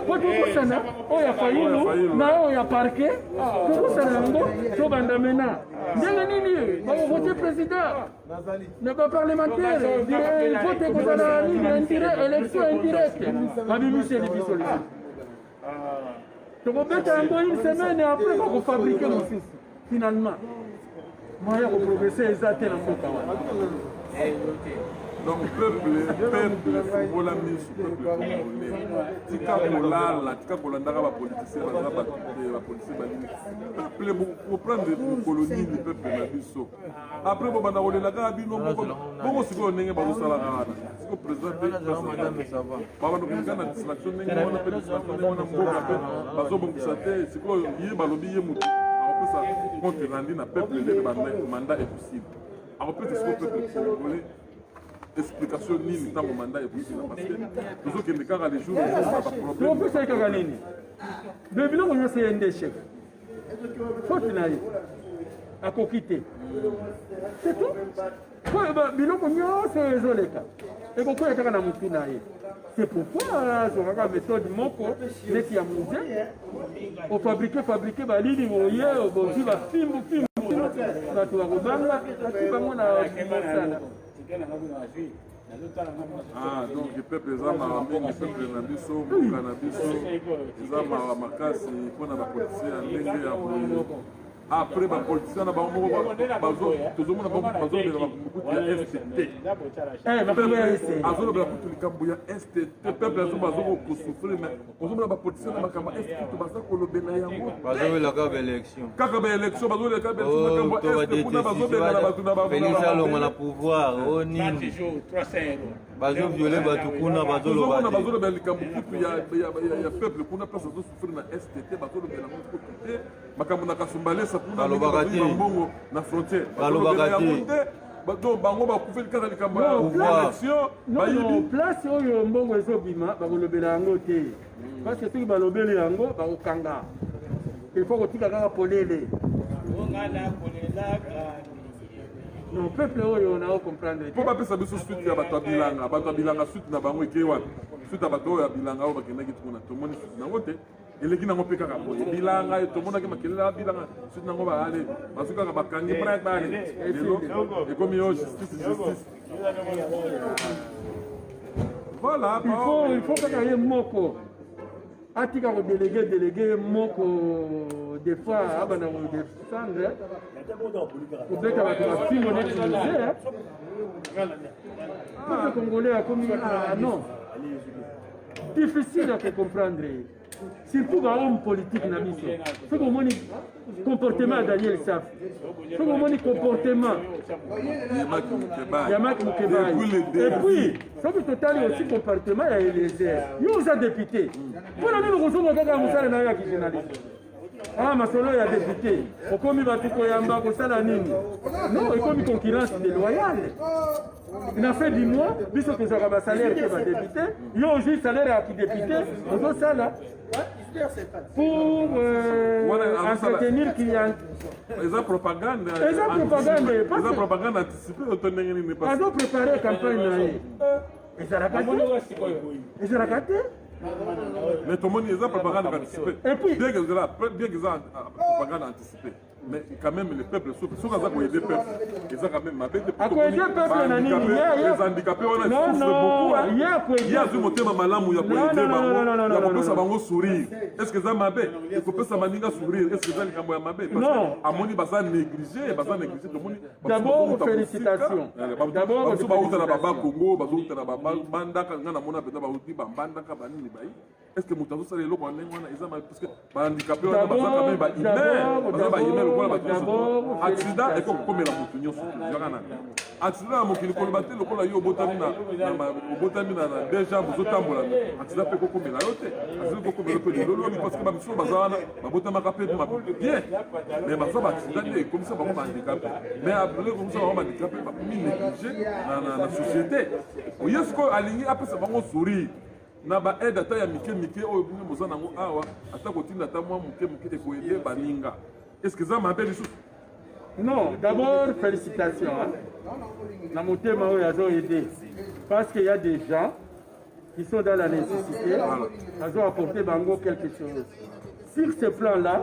po tokosana oyo ya fayulu na oyo ya parquet tokosana yango tobanda mena ndenge nini bakovote président na baparlementaire vote kozala nini élection indirecte babimiseli biso lisusu tokobeta yango une semaine après bakofabrike mosusu finalement moyen koprogresse eza te na mboka wana donc peuple fokola miso peuple congolais tika kolala tika kolandaka bapoliticien baza bapoliticien banini peuple koprendre mokolo nini peuple na biso après bobanda kolela kaka bino bongo sikoyo ndenge bazosalaka wana siko président te babanda koleka na distraction ndenge wana mpe distraction ndenge wana mboka mpe bazobongisa te sikoyo ye balobi ye motu akopesa compte rendu na peuple ndenge mandat est possible akopesa siko peuple congolais explication nini ntango mandat eposila parce que tozokende kaka les jours topesai kaka nini me biloko nyonso ye nde chef faute na ye akoki te c'est tout biloko nyonso oyo ezoleka ekokwea kaka na motu na ye c'est pourquoi azokaka méthode moko neti ya musée ofabrike balili boye bozwi bafimbu bato bakobanga ati bango na mosala donc peuple eza mawa mingi peuple na biso mboka na biso eza mawa makasi mpona bapoliticien ya ndenge ya boye après bapoliticien na bango moko tozomona bazolobela makambo ya STT azolobela kutu likambo ya STT peuple azo bazokosouffrir mais ozomona bapoliticien na makambo ya STT baza kolobela yango bazobelaka baélection kaka baélection bazoleka makambo ya STT kuna bazobela na bato na Félix alonga na pouvoir o nini bazoviole bato kuna bazolobela likambo kutu ya peuple kuna place azosouffrir na STT bazolobela yango kutu te makambo na kasumbalesa kuna mbongo na frontière balobaka te donc bango bakufeli kaka likambo ya élection bayibi place oyo mbongo ezobima bakolobela yango te parce que soki balobeli yango bakokanga il faut kotika kaka polele non peuple oyo nao comprendre mpo bapesa biso suite ya bato ya bilanga suite na bango ekei wapi suite ya bato oyo ya bilanga oyo bakendaki tukuna tomoni suite nango te eleki nango mpe kaka boye bilanga tomonaki makelele ya bilanga suite nango baale basu kaka bakangi brak bale lelo ekomi oyo justice voilà il faut kaka ye moko atika kodélégé moko des fois abana kodefendre kobeta bato bafimbo neti musée peuple congolais akomi non difficile à comprendre surtout homme politique na biso soki omoni comportement ya Daniel Saf soki omoni comportement ya Mak Mukebai et puis soki totali aussi comportement ya Eliezer yo oza député mpona nini kozonga kaka mosala na yo ya kijournaliste masolo ya député okomi bato koyamba kosala nini non ekomi concurrence déloyale na fin du mois biso tozwaka basalaire te badéputé yo ozwi salaire ya kidéputé ozosala pour entretenir client eza propagande anticipée otondenge nini azo préparer campagne na ye ezalaka te mais tomoni eza propagande anticipée bien que eza propagande anticipée mais quand même le peuple souffre soki aza koyede peuple eza quand même mabe les handicapé wana souffre beaucoup ye azwi motema malamu ya koyede bango ya kopesa bango sourire est ce que eza mabe ekopesa maninga sourire est ce que eza likambo ya mabe amoni baza néglige tomoni d'abord félicitations babiso bauta na baba Congo bazouta na babandaka nga namona mpenza bauti bambandaka banini bai est ce que moto azosala eloko ya ndenge wana eza mabe parce que bahandicapé wana baza quand même bahumain baza bahumain lokola bato nyonso accident eko kokomela moto nyonso yaka nani accident ya mokili koloba te lokola yo obotami na deja bozotambola accident mpe kokomela yo te accident kokomela mpe lilolobi parce que bamiso baza wana babotamaka mpe bien mais baza baaccident te ekomisa bango bahandicapé mais apres komisa bango bahandicapé bakomi néglige na société oye sikoyo alingi apesa bango sourire na baide ata ya mike oyo bino boza nango awa ata kotinda ata mwa moke ekoyede baninga. Est-ce que ça m'appelle les choses? Non, d'abord, félicitations. Dans mon thème, ils ont aidé. Parce qu'il y a des gens qui sont dans la nécessité, ils ont apporté Bango quelque chose. Sur ce plan-là,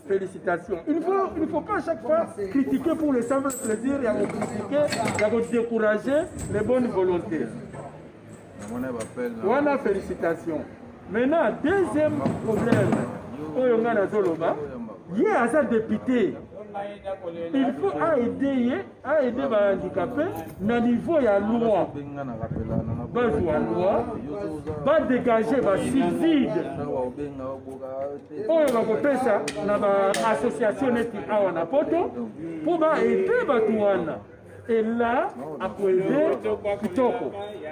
félicitations. Il ne faut pas à chaque fois critiquer pour le simple plaisir, il y a critiquer, il y a décourager les bonnes volontés. Voilà, félicitations. Maintenant, deuxième problème, il y a un député. Il faut aider les handicapés dans le niveau de la loi. La loi va dégager les subsides. On va faire ça dans l'association pour aider les gens. Et là, après aider Kitoko.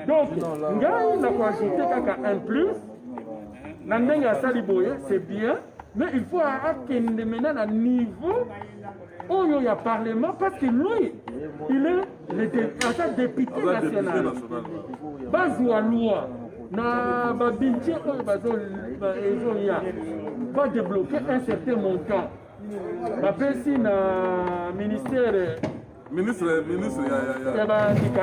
Donc, il y a ajouter un plus. C'est bien. Mais il faut attendre maintenant à niveau où il y a parlement parce que lui, il est le député national. Base la loi, na babinche va débloquer un certain montant. Babesi na ministère. Ministre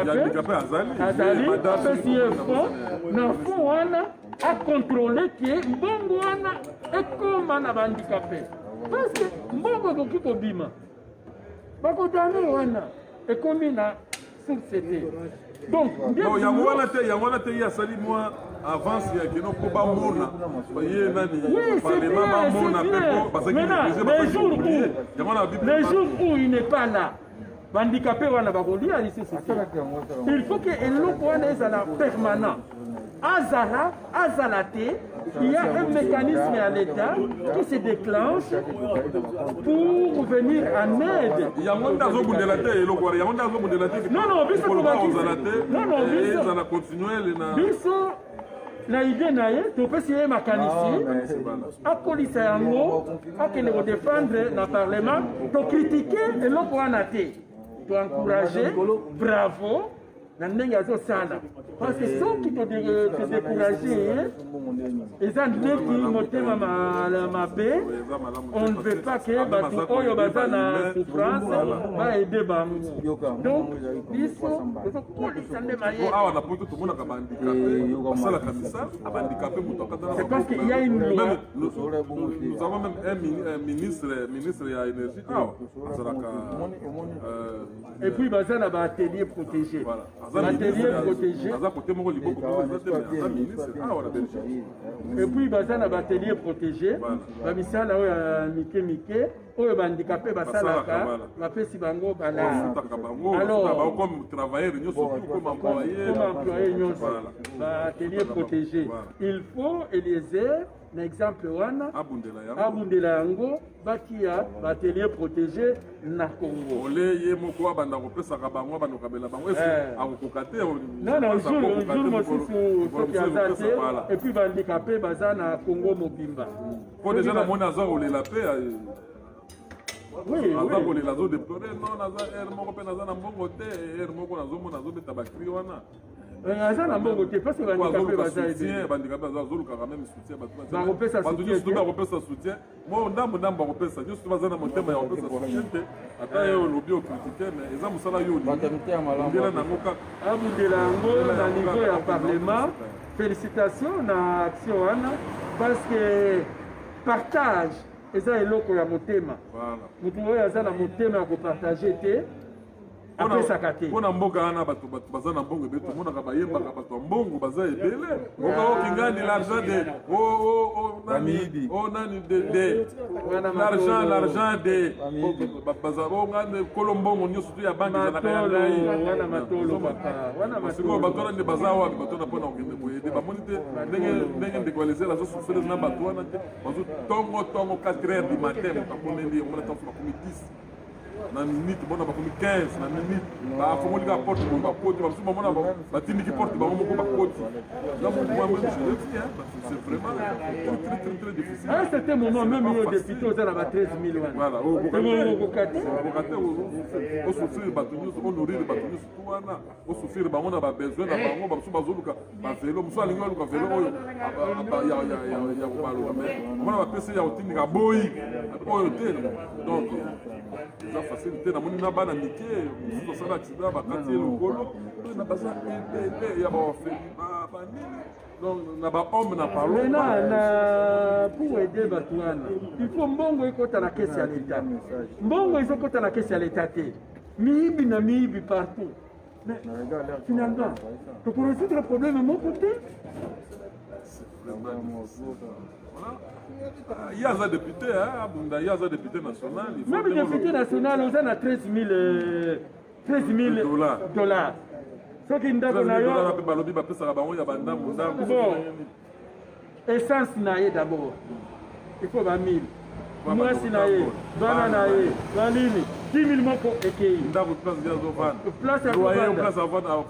handicapé azali apesi ye fond na fond wana akontrole ke mbongo wana ekoma na bahandicapé parce que mbongo ekoki kobima bakodame wana ekomi na société donc yango wana te ye asali mwa avance ya keno po bamona ye nani parlement bamona mpe bazaki les jours où il n'est pas là handicapé wana bakolia ici il faut que eloko wana ezala permanent azala te il y a un mécanisme à l'État qui se déclenche pour venir en aide. Biso na idée na ye topesi ye makanisi akolisa yango akende kodefendre na parlement tocritiquer eloko wana te toencourager bravo na ndenge azosala parce que soki todécourager eza ndeki motema mabe on ne veut pas que bato oyo baza na souffrance baede bango donc biso tozokolisa nde awa na poto tomonaka bahandicapé basalaka misala abahandicapé moto akatala c'est parce qu'il y a une loi nous avons même un ministre ya énergie awa azalaka et puis baza na baatelier protégé atelier protégé et puis baza na batelier protégé bamisala oyo ya mike oyo bahandicapé basalaka bapesi bango bala alors comme travailleur nyonso comme employé nyonso baatelier protégé il faut Eliezer na exemple wana abundela abundela yango batia batelier protégé na Congo ole ye moko abanda kopesaka bango abanda kabela bango akokoka te non jour mosusu soki aza te et puis bandikape baza na Congo mobimba po déjà namoni aza kolela mpe aza kolela azodeplore non naza ere moko mpe naza na mbongo te ere moko nazomona azobeta bakri wana aza na mbongo te parce que bandikape baza ede bandikape azolukaka même soutien bato nyonso bakopesa soutien mo ndambo bakopesa nyonso baza na motema ya kopesa soutien te ata ye olobi okritike mais eza mosala yo olingela nango kaka abundela yango na niveau ya parlement félicitation na action wana parce que partage eza eloko ya motema motu oyo aza na motema ya kopartage te apesaka te mpona mboka wana bato baza na mbongo ebele tomonaka bayembaka bato ya mbongo baza ebele mboka okingani l'argent de nani de l'argent de bazabongane kolo mbongo nyonso to ya banki ezalaka ya ngai wana matolo sikoyo bato wana nde baza wapi bato wana mpona kokende koyede bamoni te ndenge ndeko alezela azosufele na bato wana te bazotongo 4 heures du matin moto amoneli omona tanso bakomi 10 na minute bona bakomi 15 na minute bafongoli ka porte mo bakoti basu bamona batindiki porte bango moko bakoti là moi c'est vraiment très difficile à un certain moment même les députés aux à 13 000 voilà au souffrir bato nyonso au nourrir bato nyonso tout wana au souffrir bango na ba besoin na bango basu bazoluka ba vélo muso alingi aluka vélo oyo ya kobaluka mais mona bapesi ya kotindika boyi oyo te donc eza facile te namoni na bana mike mosusu osala accident bakati ye lokolo na baza ebele ya baofeli banini donc na bahomme na parlo na pour aider bato wana il faut mbongo ekota na kesi ya leta mbongo ezokota na kesi ya leta te miyibi na miyibi partout mais finalement tokorésoudre problème moko te il y a un député, il y a un député national. Même le député national, on a 13 000 dollars. Ce qui nous bon, essence d'abord. Il faut 20 000. Moi, si naïe, bananaïe, banini, 10 000 moko ekei. Place à loyer, place à vendre,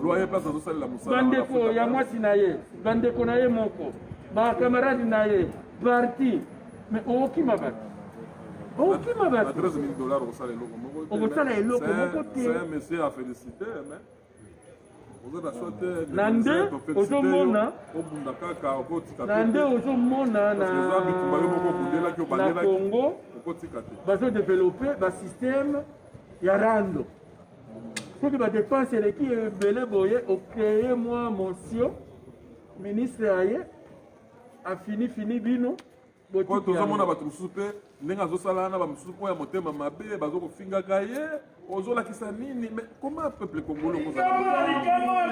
loyer, place à social la moussa. Bandeko, ya moi si naïe, bandeko naïe moko. Ba camarade naïe, parti. Mais qui m'a battu? Qui m'a battu? 13 000 dollars au salaire loco. Au salaire loco, c'est un monsieur à féliciter, mais. Nande ozomona nande ozomona na Congo bazodéveloppe basystème ya rando soki badepense eleki ebele boye okreye mwa motion ministre aye afini bino tozomona bato mosusu mpe ndenge azosala wana bamosusu mpo ya motema mabe bazokofingaka ye ozolakisa nini mais comment peuple congolais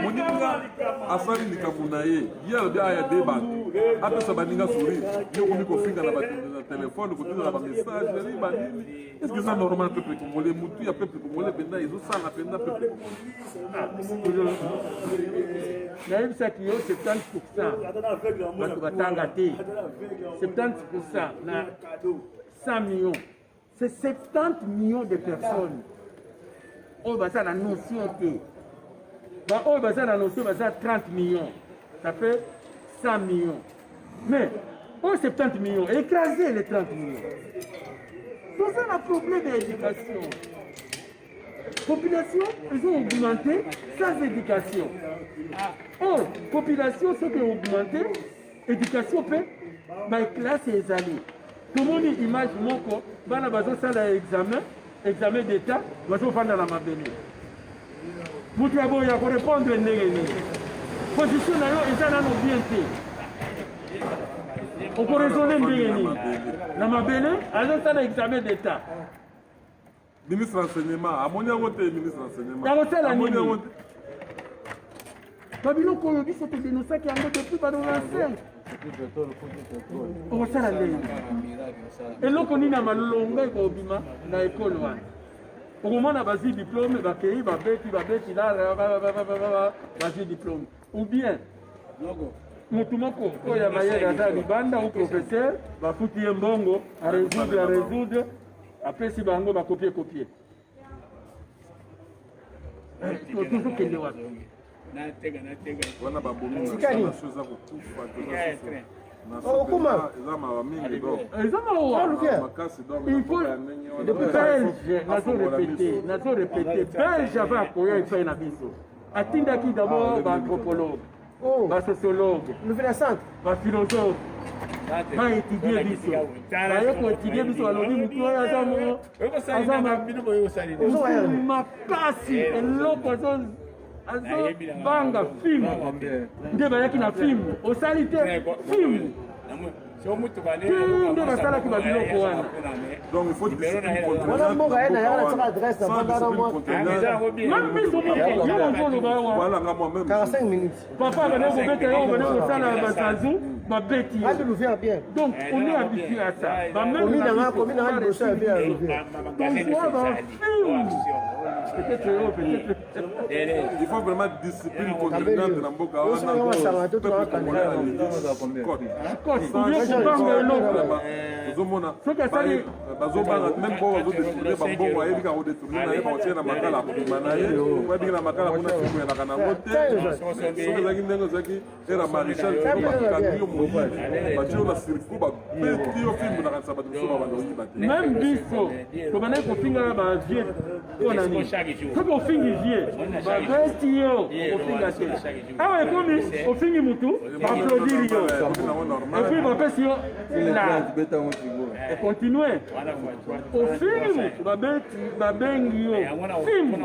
moninga asali likambo na ye ye alobi aya de bato apesa baninga sourire ye okomi kofinga na telefone kotinga na bamessage eli banini est ce que eza normal peuple congolais motu ya peuple congolais mpenza ezosala mpenza peuple congolais nayebisaki yo 70% bato batanga te 70% na 100 millions c'est 70 millions de personnes oyo baza na notion te oyo baza na notion baza 30 millions ça fait 100 millions mais oyo 70 millions écraser les 30 millions toza na problème d'éducation population ils ont augmenté sans éducation or population ce qui a augmenté éducation pe classe ezali tomoni image moko bana bazosala examen d'état bazofanda na mabele moto ya boye ya korépondre ndenge nini position na yo eza nano bien te okoresone ndenge nini na mabele azosala examen d'état ministre renseignement amoni yango te ministre renseignement yakosala nini babiloko oyo biso todenosaki yango depuis badolacin okosala ndenge eloko nini ya malonga ekobima na ekole wana okomona bazwi diplôme bakei babeti bazwi diplôme ou bien mutu moko oyo ya mayele aza libanda ou professeur bafuti ye mbongo a résoudre apesi bango bakopie tozokende wapi wana babomi naso eza kokufa eza mawa il faut belge nazo répété belge ava akoya epai na biso atindaki d'abord baanthropologue basociologue baphilosophe baétudie biso baye koétudie biso balobi mutu oyo aza makasi eloko azobanga filme nde bayaki na filme osali te filme nde basalaki babiloko wana donc il faut même biso mokozoloba wana papa bane kobeta yo bane kosala basazu babeti donc on est habitué à ça il faut vraiment discipline contraignante na mboka ozomona bazobanga même mpo bazodetourne bambongo ayebika kodetourne na ye baotie na makala akobima na ye oyebiki na makala mpona sikoyelaka nango te soki ezalaki ndenge ezalaki era maréchal siko bakandi yo moyibi batie yo na circuit babeti yo filme nakanisa bato mosusu babanda oyiba te même biso tobandaki kofinga bavie mpona nini soki ofingi vie babeti yo okofinga te awa ekomi ofingi mutu baaplodiri yo epuis bapesi yo econtinue ofingi mutu babengi yo filme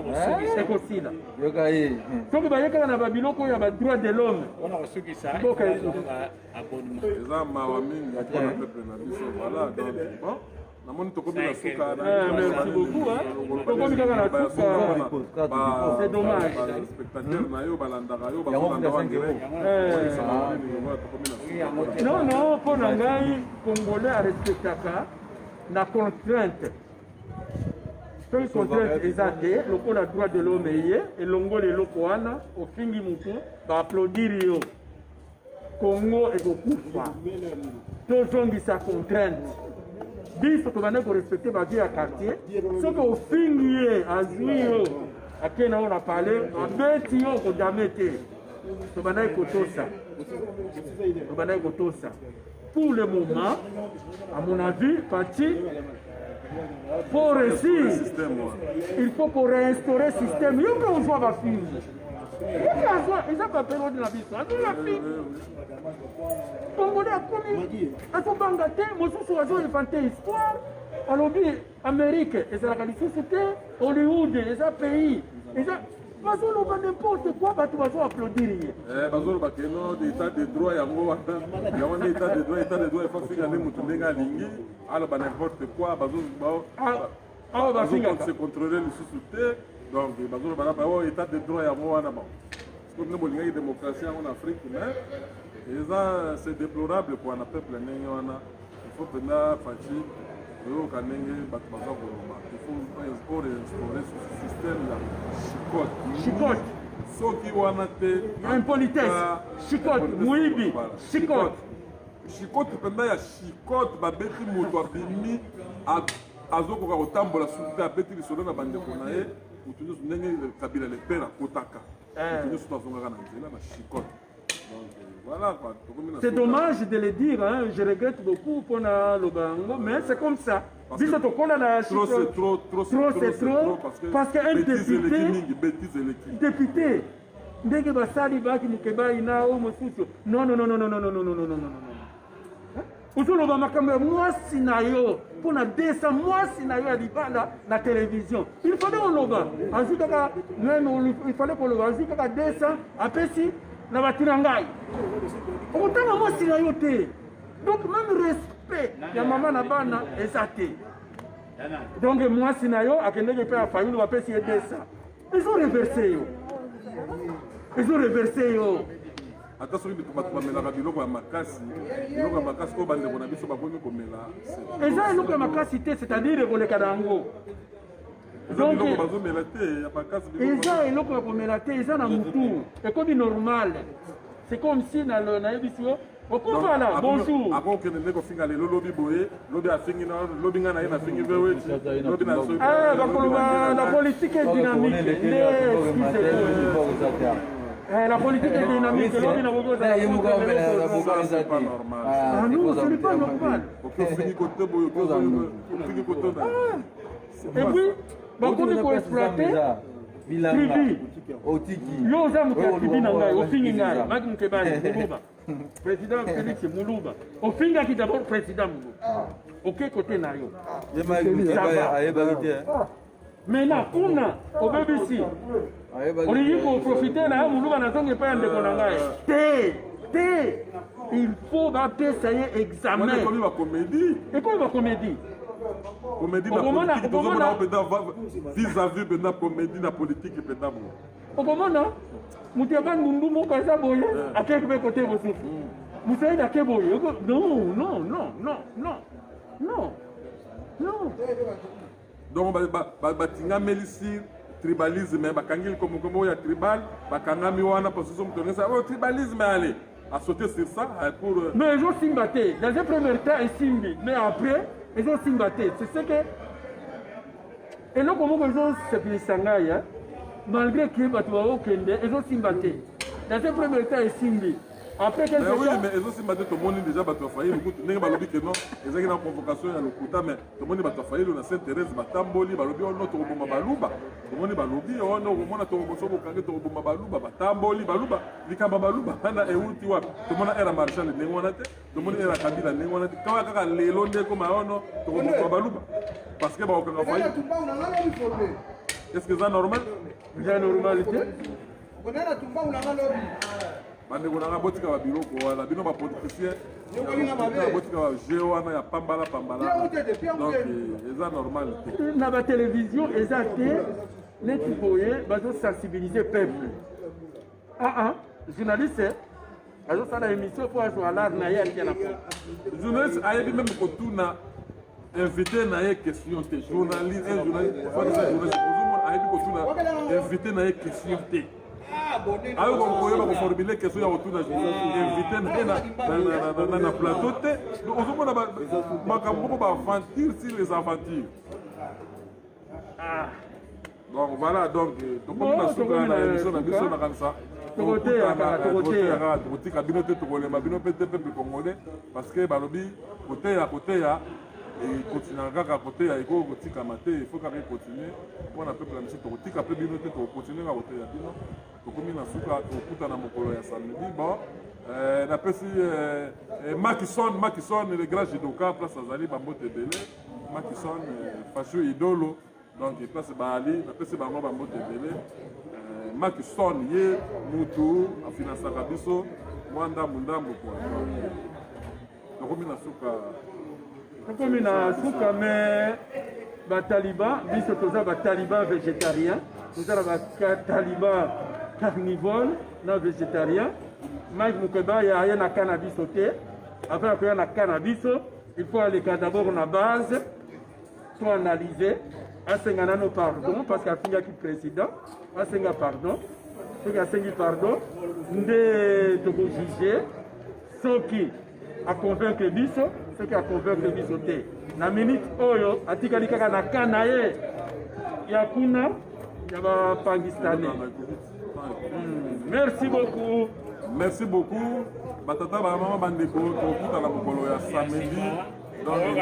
ekosila soki bayekaka na babiloko oyo ya badroit de l'homme mboka eza mawa mingi mpona peuple na biso voilà donc bon namoni tokomi na suka merci beaucoup tokomi kaka na suka c'est dommage spectateur na yo balandaka yo bazolanda wangere non mpo na ngai congolais arespectaka na contrainte soki contrainte eza te lokola droit de l'homme eye elongoli eloko wana ofingi mutu baaplodiri yo Congo ekokufa tozongisa contrainte biso tobande korespecte bavie ya quartier soki ofingi ye azwi yo ake na yo na pale abeti yo kodame te tobandaki kotosa pour le moment à mon avis parti pour réussir il faut qu'on réinstaurer le système yo mpe ozwa bafingi eza baperiode na biso azwi bafingi congolais akomi azobanga te mosusu azoinvente histoire alobi amérique ezalaka lisusu te hollywood eza pays eza bazoloba n'importe quoi bato bazoapplaudiri ye bazoloba keno état de droit yango wana état de droit efafinga nde motu ndenge alingi aloba n'importe quoi awa bafingaka se contrôler lisusu te donc bazoloba na bao état de droit yango wana bon soki nde bolingaki démocratie yango na afrique mais eza c'est déplorable kwa na peuple ndenge wana il faut mpenza faci oyoka ndenge bato baza koloba il faut réinstaurer ce système ya chicote soki wana te impolitesse chicote moyibi chicote mpenza ya chicote babeti moto abimi azokoka kotambola suki te abeti lisolo na bandeko na ye moto nyonso ndenge kabila lepere akotaka moto nyonso to azongaka na nzela na chicote. Voilà, c'est dommage de le dire, hein. Je regrette beaucoup pour le bango, mais c'est comme ça. Trop c'est trop, parce qu'un député, ndenge basali baki mukeba ina o mosusu. Non. Uzoloba makambo ya mwasi na yo pona desa mwasi na yo ya libanda na télévision. Il fallait oloba. Azikaka même il fallait oloba. Azikaka desa apesi na batina ngai okotanga mwasi na yo te donc même respect ya mama na bana eza te donc mwasi na yo akendeki mpe afayulu bapesi ye desa ezoreverse yo ata soki bato bamelaka biloko ya makasi oyo bandeko na biso bakomi komela eza eloko ya makasi te c'est-à-dire koleka na yango eza eloko ya komela te eza na mutu ekomi normal c'est comme si na yebi sio okomala bonjour akokende ndeko finga lelo lobi boye lobi afingi na lobi nga na ye na fingi vewe lobi na so bakoloba la politique est dynamique la politique est dynamique lobi na bokoza c'est pas normal non ce n'est pas normal okofingi kote boye okofingi kote na et puis bakomi koexploiter tribu yo oza moto ya tribu na ngai ofingi ngai maki mokebani muluba président félix muluba ofingaki d'abord président muluba oke kote na yo maintenant kuna obebisi olingi koprofite na yo muluba nazonga epai ya ndeko na ngai te il faut bapesa ye examen ekomi bacomédie comédie na politique tozomona mpenza vis-à-vis mpenza comédie na politique mpenza bo okomona moto yaba ngundu moko aza boye akeki mpe kote mosusu mosaidi ake boye non donc batingamelisi tribalisme bakangi likomokoma oyo ya tribal bakangami wana position moto ngesa oyo tribalisme ale a sauté sur ça pour mais ezosimba te dans un premier temps esimbi mais après ezosimba te c'est ce que eloko moko ezosepelisa ngai malgré que bato baokende ezosimba te dans un premier temps esimbi après quelque oui mais ezosimba te tomoni déjà bato afayi lokutu ndenge balobi ke non ezalaki na convocation ya lokuta mais tomoni bato afayi lo na saint thérèse batamboli balobi ono tokoboma baluba tomoni balobi ono okomona tokokoso bokange tokoboma baluba batamboli baluba likambo baluba wana euti wapi tomona era marshal ndenge wana te tomoni era kabila ndenge wana te kawa kaka lelo nde ekoma ono tokoboma baluba parce que bakokanga fayi est-ce que ça normal eza normalité bandeko nanga botika babiloko wana bino bapoliticien botika baje wana ya pambala donc eza normal te na batelevizio eza te neti boye bazosensibilize peuple journaliste azosala émission po azwa alar na ye atia na journaliste ayebi meme kotuna invité na ye question te journaliste ozomona ayebi kotuna invité na ye question te ayo koyeba koformule question ya kotuna invité na plateau te ozomona makambo moko baaventure sur les aventures donc voilà donc tokomi na suka na émission na biso na kanisa tokotika bino te tokolema bino mpe te peuple congolais parce que balobi koteya ekontinua kaka koteya ekoki kotikama te il faut kaka ekontinue mpona peuple na biso tokotika mpe bino te tokokontinue kaka koteya bino tokomi na suka tokuta na mokolo ya samedi bon napesi makison le grand judoka place azali bambote ebele makison fasio idolo donc place baali napesi bango bambote ebele makison ye mutu afinansaka biso mwa ndambu kwa tokomi na suka tokomi na suka me bataliban biso toza bataliban végétarien toza na bataliban carnivore na végétarien Mike Mukeba ya aye na kana biso te après akoya na kana biso il faut aleka d'abord na base to analyser asenga nano pardon parce qu'afingaki président asenga pardon soki asengi pardon nde tokojuge soki aconvaincre biso soki aconvaincre biso te na minute oyo atikali kaka na kana ye ya kuna ya bapangistanais. Merci beaucoup. Merci beaucoup. Batata ba mama bandeko tokuta la mokolo ya samedi. Donc